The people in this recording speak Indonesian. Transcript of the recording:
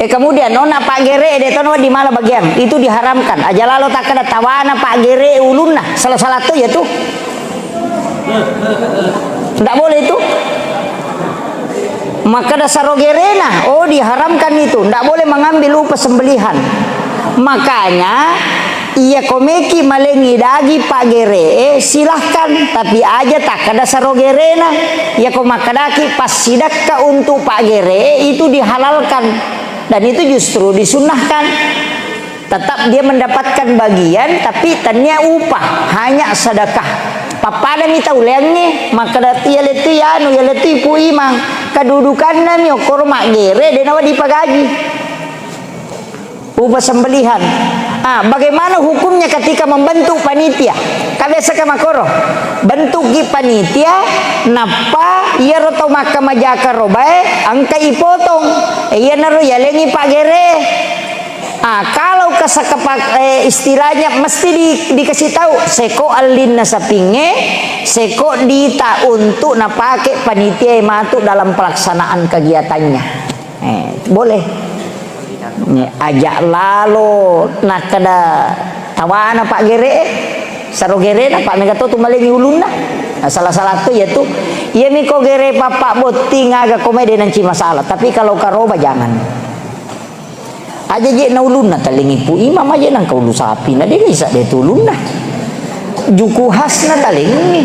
Kemudian nona pak gere de tono di mana bagian itu diharamkan aja lalu tak ada tawana pak gere ulunna salah tuh ya tuh tidak boleh itu. Maka dasar rogerena diharamkan itu tidak boleh mengambil upah sembelihan. Makanya iya komeki malengi dagi pak gere silahkan tapi aja tak ada sarogerena ya komakadaki pas sidakka untuk pak gere itu dihalalkan dan itu justru disunahkan. Tetap dia mendapatkan bagian tapi tanya upah hanya sedekah papada mita ulengnya maka dati ya leti anu ya leti pu imang kedudukan nami okor mak gere dan awak dipagaji upah sembelihan. Bagaimana hukumnya ketika membentuk panitia? Kabesa ka makoro bentuk gi panitia napa iya roto maka majaka robae angka ipotong iya naro ya lengi pak gere. Kalau kesakapak istilahnya mesti dikasih tahu seko alin nasapinge seko dita untuk napake panitia matu dalam pelaksanaan kegiatannya. Boleh ajak lalu nak kada tawana pak gere saro gere pak megato tu malengi ulunna salah tu yaitu iya miko gere papa boting aga komedi nanti masalah tapi kalau karoba jangan aja je na ulunna talingi pu imam aja nang kau lu sapi na dia bisa de tu ulunna juku khas na talingi